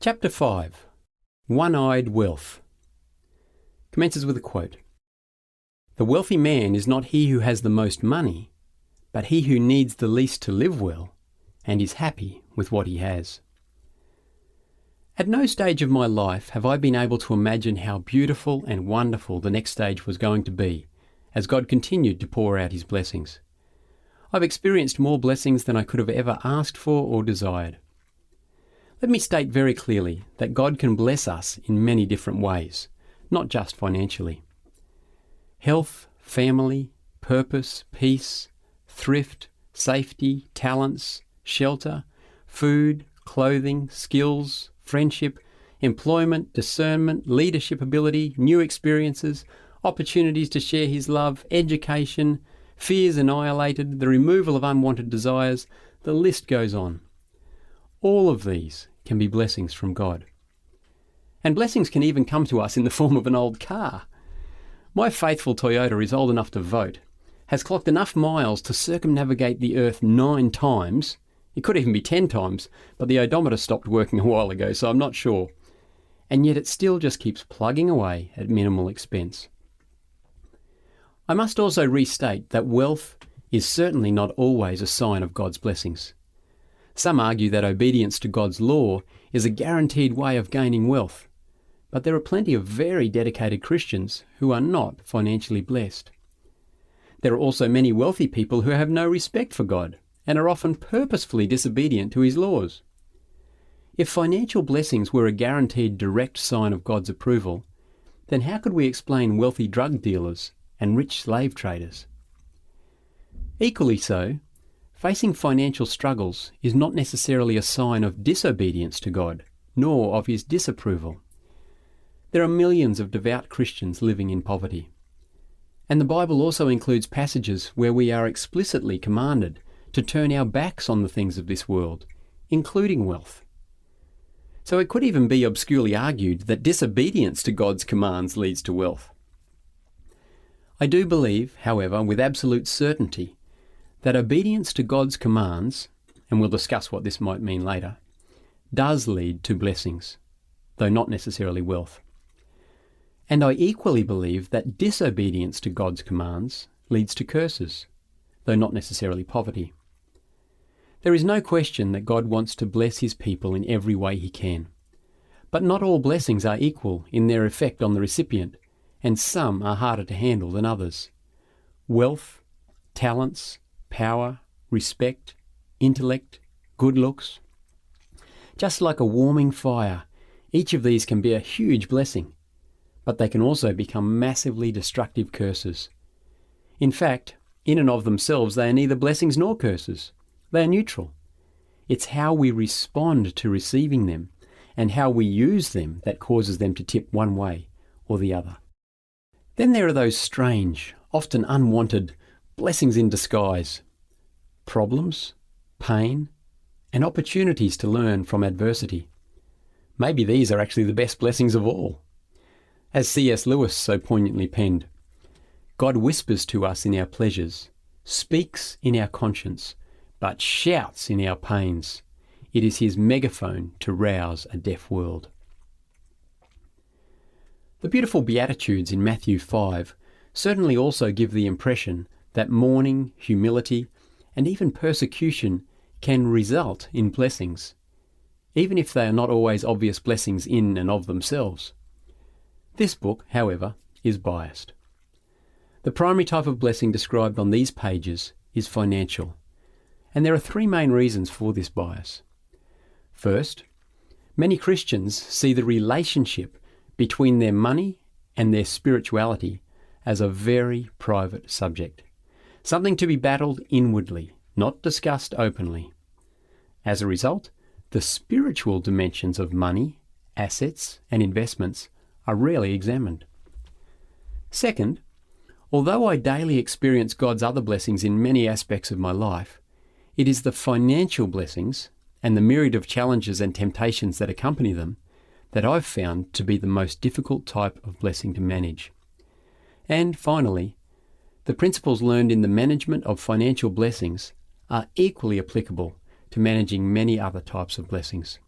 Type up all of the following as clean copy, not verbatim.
Chapter 5. One-Eyed Wealth commences with a quote. "The wealthy man is not he who has the most money, but he who needs the least to live well and is happy with what he has." At no stage of my life have I been able to imagine how beautiful and wonderful the next stage was going to be as God continued to pour out his blessings. I've experienced more blessings than I could have ever asked for or desired. Let me state very clearly that God can bless us in many different ways, not just financially. Health, family, purpose, peace, thrift, safety, talents, shelter, food, clothing, skills, friendship, employment, discernment, leadership ability, new experiences, opportunities to share his love, education, fears annihilated, the removal of unwanted desires, the list goes on. All of these can be blessings from God. And blessings can even come to us in the form of an old car. My faithful Toyota is old enough to vote, has clocked enough miles to circumnavigate the Earth 9 times. It could even be 10 times, but the odometer stopped working a while ago, so I'm not sure. And yet it still just keeps plugging away at minimal expense. I must also restate that wealth is certainly not always a sign of God's blessings. Some argue that obedience to God's law is a guaranteed way of gaining wealth, but there are plenty of very dedicated Christians who are not financially blessed. There are also many wealthy people who have no respect for God and are often purposefully disobedient to his laws. If financial blessings were a guaranteed direct sign of God's approval, then how could we explain wealthy drug dealers and rich slave traders? Equally so, facing financial struggles is not necessarily a sign of disobedience to God, nor of his disapproval. There are millions of devout Christians living in poverty. And the Bible also includes passages where we are explicitly commanded to turn our backs on the things of this world, including wealth. So it could even be obscurely argued that disobedience to God's commands leads to wealth. I do believe, however, with absolute certainty, that obedience to God's commands, and we'll discuss what this might mean later, does lead to blessings, though not necessarily wealth. And I equally believe that disobedience to God's commands leads to curses, though not necessarily poverty. There is no question that God wants to bless his people in every way he can. But not all blessings are equal in their effect on the recipient, and some are harder to handle than others. Wealth, talents, power, respect, intellect, good looks. Just like a warming fire, each of these can be a huge blessing, but they can also become massively destructive curses. In fact, in and of themselves, they are neither blessings nor curses. They are neutral. It's how we respond to receiving them and how we use them that causes them to tip one way or the other. Then there are those strange, often unwanted blessings in disguise, problems, pain, and opportunities to learn from adversity. Maybe these are actually the best blessings of all. As C.S. Lewis so poignantly penned, God whispers to us in our pleasures, speaks in our conscience, but shouts in our pains. It is his megaphone to rouse a deaf world. The beautiful Beatitudes in Matthew 5 certainly also give the impression that mourning, humility, and even persecution can result in blessings, even if they are not always obvious blessings in and of themselves. This book, however, is biased. The primary type of blessing described on these pages is financial, and there are 3 main reasons for this bias. First, many Christians see the relationship between their money and their spirituality as a very private subject, something to be battled inwardly, not discussed openly. As a result, the spiritual dimensions of money, assets, and investments are rarely examined. Second, although I daily experience God's other blessings in many aspects of my life, it is the financial blessings and the myriad of challenges and temptations that accompany them that I've found to be the most difficult type of blessing to manage. And finally, the principles learned in the management of financial blessings are equally applicable to managing many other types of blessings.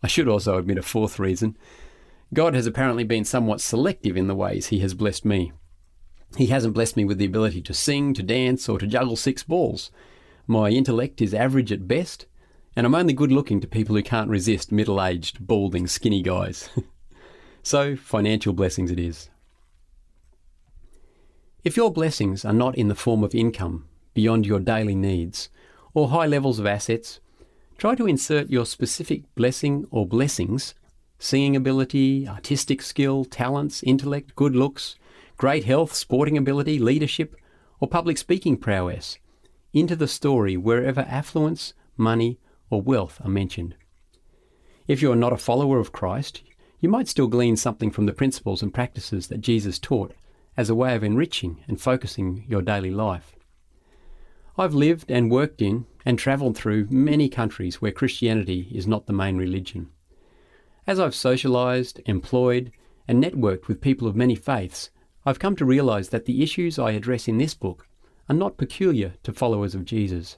I should also admit a fourth reason. God has apparently been somewhat selective in the ways he has blessed me. He hasn't blessed me with the ability to sing, to dance, or to juggle 6 balls. My intellect is average at best, and I'm only good looking to people who can't resist middle-aged, balding, skinny guys. So, financial blessings it is. If your blessings are not in the form of income beyond your daily needs, or high levels of assets, try to insert your specific blessing or blessings, singing ability, artistic skill, talents, intellect, good looks, great health, sporting ability, leadership, or public speaking prowess, into the story wherever affluence, money, or wealth are mentioned. If you are not a follower of Christ, you might still glean something from the principles and practices that Jesus taught as a way of enriching and focusing your daily life. I've lived and worked in and travelled through many countries where Christianity is not the main religion. As I've socialised, employed, and networked with people of many faiths, I've come to realise that the issues I address in this book are not peculiar to followers of Jesus.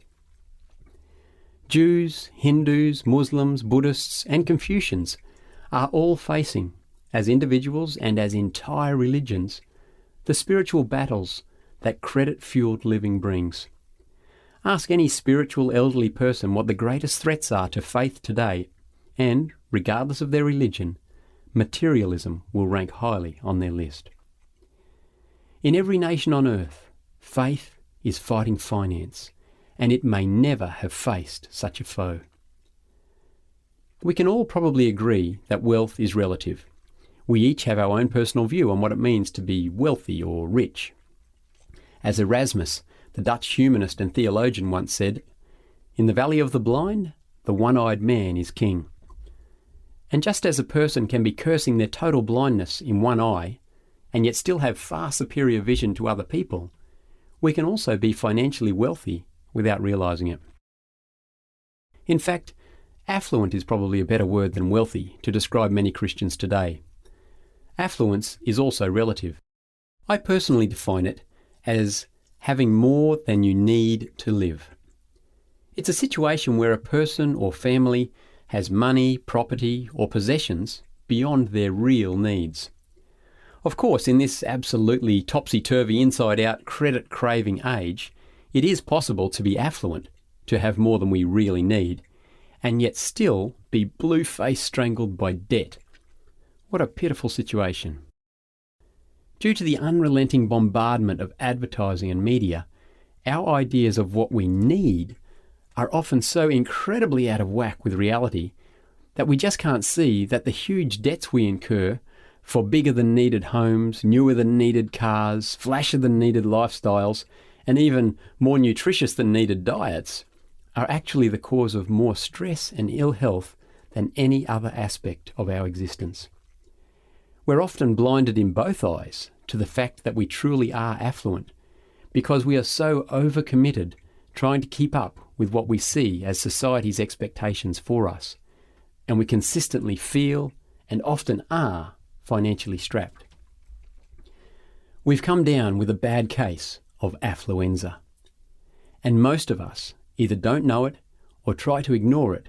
Jews, Hindus, Muslims, Buddhists, and Confucians are all facing, as individuals and as entire religions, the spiritual battles that credit-fueled living brings. Ask any spiritual elderly person what the greatest threats are to faith today, and, regardless of their religion, materialism will rank highly on their list. In every nation on earth, faith is fighting finance, and it may never have faced such a foe. We can all probably agree that wealth is relative. We each have our own personal view on what it means to be wealthy or rich. As Erasmus, the Dutch humanist and theologian, once said, "In the valley of the blind, the one-eyed man is king." And just as a person can be cursing their total blindness in one eye, and yet still have far superior vision to other people, we can also be financially wealthy without realising it. In fact, affluent is probably a better word than wealthy to describe many Christians today. Affluence is also relative. I personally define it as having more than you need to live. It's a situation where a person or family has money, property, or possessions beyond their real needs. Of course, in this absolutely topsy-turvy, inside-out, credit-craving age, it is possible to be affluent, to have more than we really need, and yet still be blue-faced strangled by debt. What a pitiful situation. Due to the unrelenting bombardment of advertising and media, our ideas of what we need are often so incredibly out of whack with reality that we just can't see that the huge debts we incur for bigger than needed homes, newer than needed cars, flashier than needed lifestyles, and even more nutritious than needed diets are actually the cause of more stress and ill health than any other aspect of our existence. We're often blinded in both eyes to the fact that we truly are affluent because we are so overcommitted trying to keep up with what we see as society's expectations for us, and we consistently feel and often are financially strapped. We've come down with a bad case of affluenza, and most of us either don't know it or try to ignore it,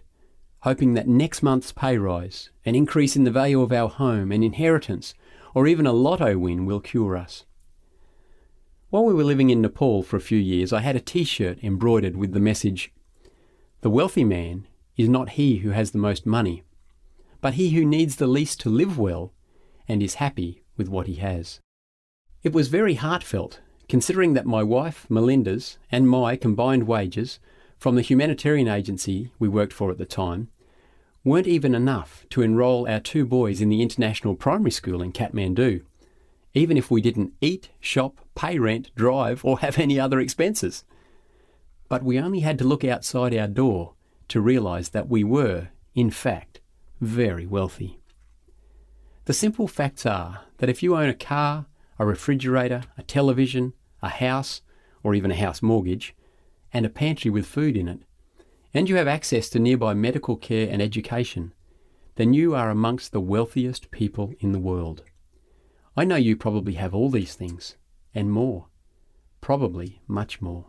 hoping that next month's pay rise, an increase in the value of our home, an inheritance, or even a lotto win will cure us. While we were living in Nepal for a few years, I had a t-shirt embroidered with the message, "The wealthy man is not he who has the most money, but he who needs the least to live well and is happy with what he has." It was very heartfelt, considering that my wife, Melinda's, and my combined wages from the humanitarian agency we worked for at the time weren't even enough to enrol our 2 boys in the international primary school in Kathmandu, even if we didn't eat, shop, pay rent, drive, or have any other expenses. But we only had to look outside our door to realise that we were, in fact, very wealthy. The simple facts are that if you own a car, a refrigerator, a television, a house, or even a house mortgage, and a pantry with food in it, and you have access to nearby medical care and education, then you are amongst the wealthiest people in the world. I know you probably have all these things, and more, probably much more.